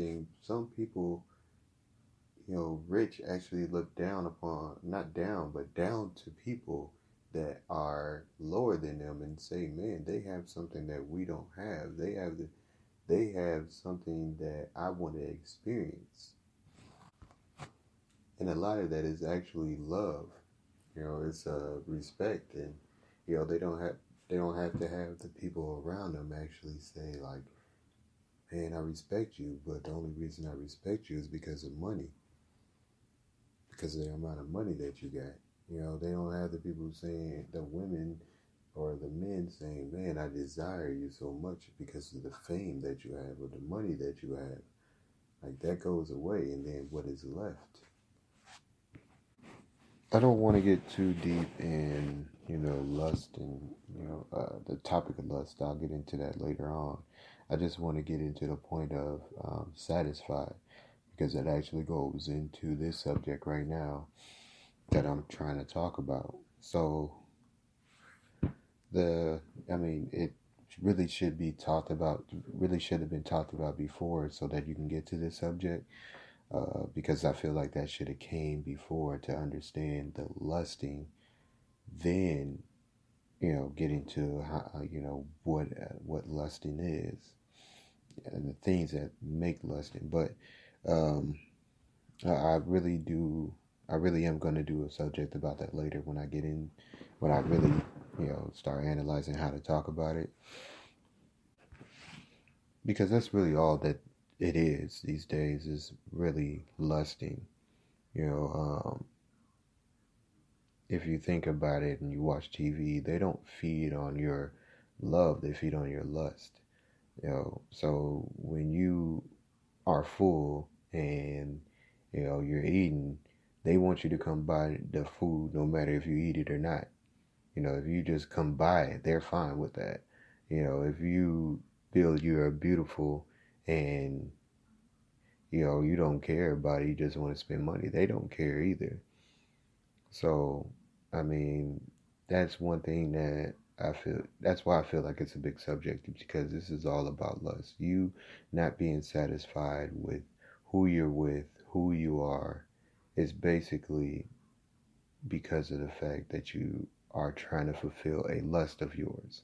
thing, some people, rich actually look down upon, not down, but down to people that are lower than them and say, man, they have something that we don't have. They have something that I want to experience. And a lot of that is actually love. It's respect, and they don't have to have the people around them actually say like, man, I respect you, but the only reason I respect you is because of money, because of the amount of money that you got. They don't have the people saying, the women or the men saying, man, I desire you so much because of the fame that you have or the money that you have. Like that goes away, and then what is left? I don't want to get too deep in, lust and, the topic of lust. I'll get into that later on. I just want to get into the point of satisfied, because it actually goes into this subject right now that I'm trying to talk about. So it really should be talked about, really should have been talked about before so that you can get to this subject. Because I feel like that should have came before to understand the lusting, then get into how, what lusting is and the things that make lusting. But um, I really do. I really am going to do a subject about that later when I get in, when I really, start analyzing how to talk about it, because that's really all that it is these days, is really lusting. You know, if you think about it and you watch TV, they don't feed on your love, they feed on your lust. So when you are full and you're eating, they want you to come buy the food no matter if you eat it or not. If you just come by it, they're fine with that. If you feel you're beautiful and you don't care about it, you just want to spend money, they don't care either. So, I mean, that's one thing that that's why I feel like it's a big subject, because this is all about lust. You not being satisfied with who you're with, who you are, is basically because of the fact that you are trying to fulfill a lust of yours.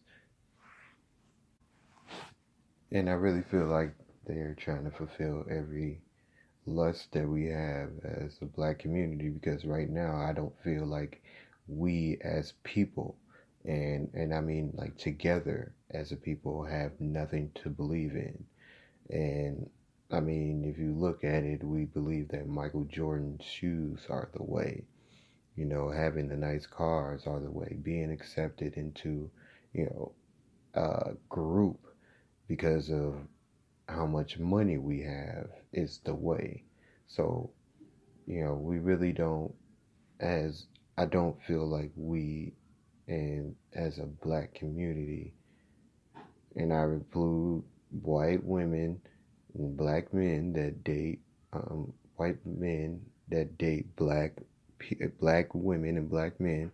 And I really feel like they're trying to fulfill every lust that we have as a black community, because right now I don't feel like we as people, and I mean like together as a people, have nothing to believe in. And I mean, if you look at it, we believe that Michael Jordan's shoes are the way, having the nice cars are the way, being accepted into, you know a group because of how much money we have is the way. So, we really don't, as I don't feel like we, and as a black community, and I include white women and black men that date, white men that date black women and black men.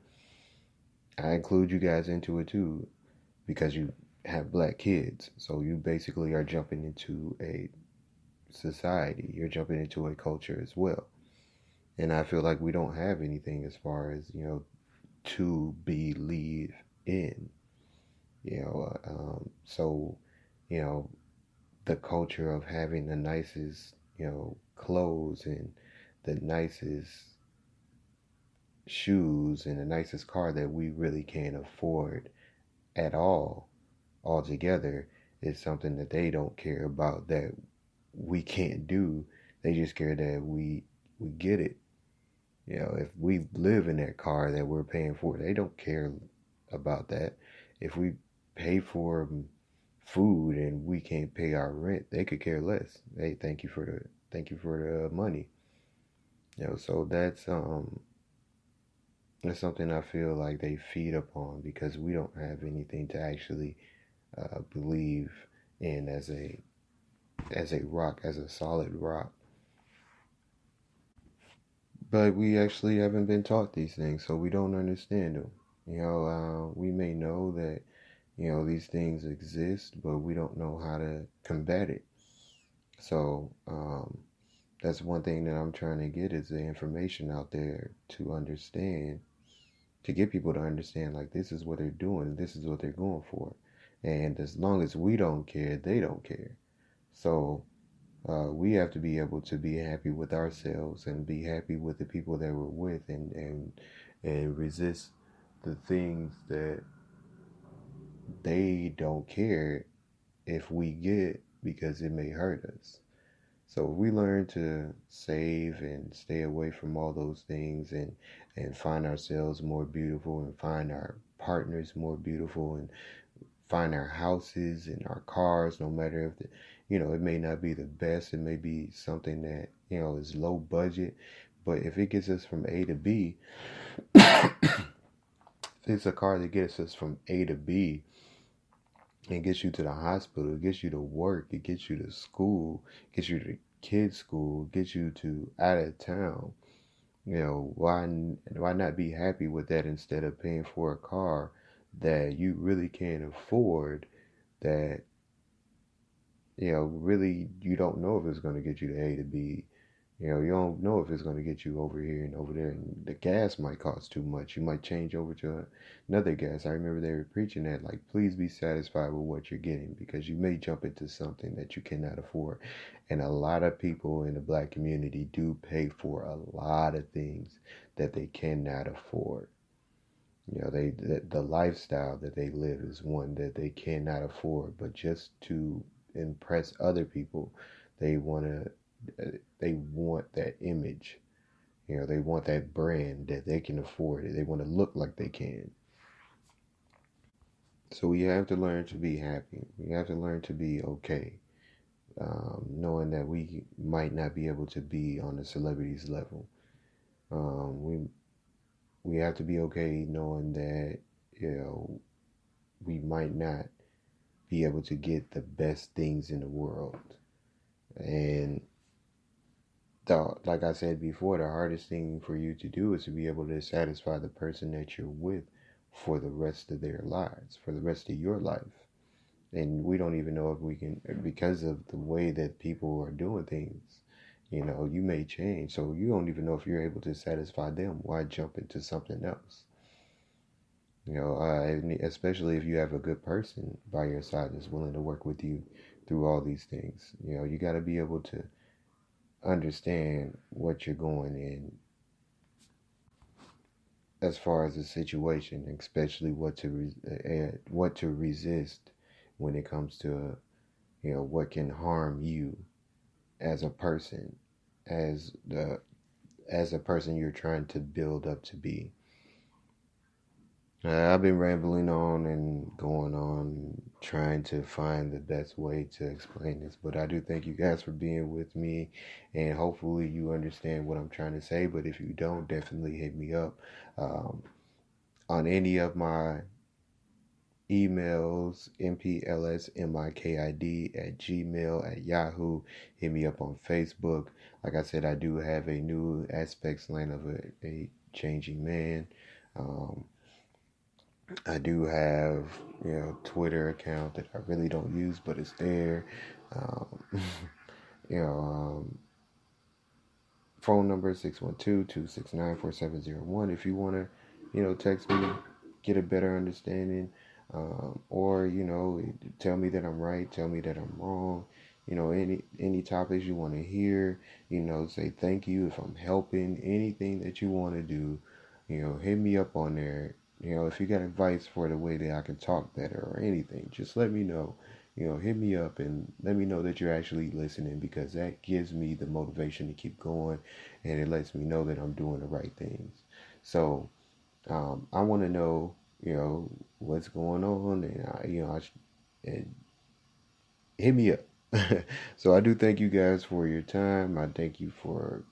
I include you guys into it too, because you have black kids. So you basically are jumping into a society. You're jumping into a culture as well. And I feel like we don't have anything as far as, to believe in. So, you know, the culture of having the nicest, clothes and the nicest shoes and the nicest car that we really can't afford at all altogether is something that they don't care about, that we can't do. They just care that we get it. If we live in that car that we're paying for, they don't care about that. If we pay for food and we can't pay our rent, they could care less. Hey, thank you for the money. So that's something I feel like they feed upon, because we don't have anything to actually believe in as a rock, as a solid rock. But we actually haven't been taught these things, so we don't understand them. We may know that these things exist, but we don't know how to combat it. So that's one thing that I'm trying to get is the information out there to understand, to get people to understand like this is what they're doing, this is what they're going for. And as long as we don't care, they don't care. So we have to be able to be happy with ourselves and be happy with the people that we're with, and resist the things that they don't care if we get, because it may hurt us. So we learn to save and stay away from all those things, and find ourselves more beautiful, and find our partners more beautiful, and find our houses and our cars, no matter if it may not be the best, it may be something that is low budget, but if it gets us from A to B, if it's a car that gets us from A to B, it gets you to the hospital, it gets you to work, it gets you to school, it gets you to kids' school, gets you to out of town. Why not be happy with that instead of paying for a car that you really can't afford, that really you don't know if it's going to get you to A to B. You don't know if it's going to get you over here and over there, and the gas might cost too much. You might change over to another gas. I remember they were preaching that, like, please be satisfied with what you're getting, because you may jump into something that you cannot afford. And a lot of people in the black community do pay for a lot of things that they cannot afford. The lifestyle that they live is one that they cannot afford, but just to impress other people, they want to they want that image. They want that brand that they can afford it. They want to look like they can. So we have to learn to be happy. We have to learn to be okay, knowing that we might not be able to be on the celebrities level. We have to be okay knowing that we might not be able to get the best things in the world. And like I said before, the hardest thing for you to do is to be able to satisfy the person that you're with for the rest of their lives, for the rest of your life. And we don't even know if we can, because of the way that people are doing things. You may change, so you don't even know if you're able to satisfy them. Why jump into something else? Especially if you have a good person by your side that's willing to work with you through all these things. You got to be able to understand what you're going in as far as the situation, especially what to resist when it comes to what can harm you as a person, as a person you're trying to build up to be. I've been rambling on and going on, trying to find the best way to explain this, but I do thank you guys for being with me, and hopefully you understand what I'm trying to say. But if you don't, definitely hit me up on any of my emails, mplsmikid at Yahoo. Hit me up on Facebook. Like I said, I do have a new aspects line of a changing man. I do have, Twitter account that I really don't use, but it's there. Um, you know, um, Phone number 612-269-4701. If you want to, text me, get a better understanding, or tell me that I'm right, tell me that I'm wrong. Any topics you want to hear. Say thank you if I'm helping. Anything that you want to do, hit me up on there. If you got advice for the way that I can talk better or anything, just let me know. Hit me up and let me know that you're actually listening, because that gives me the motivation to keep going, and it lets me know that I'm doing the right things. So I want to know, what's going on, and hit me up. So I do thank you guys for your time. I thank you for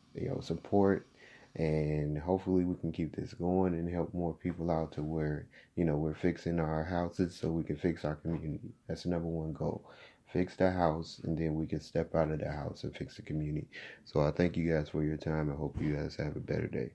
support, and hopefully we can keep this going and help more people out to where we're fixing our houses so we can fix our community. That's the number one goal. Fix the house, and then we can step out of the house and fix the community. So I thank you guys for your time. I hope you guys have a better day.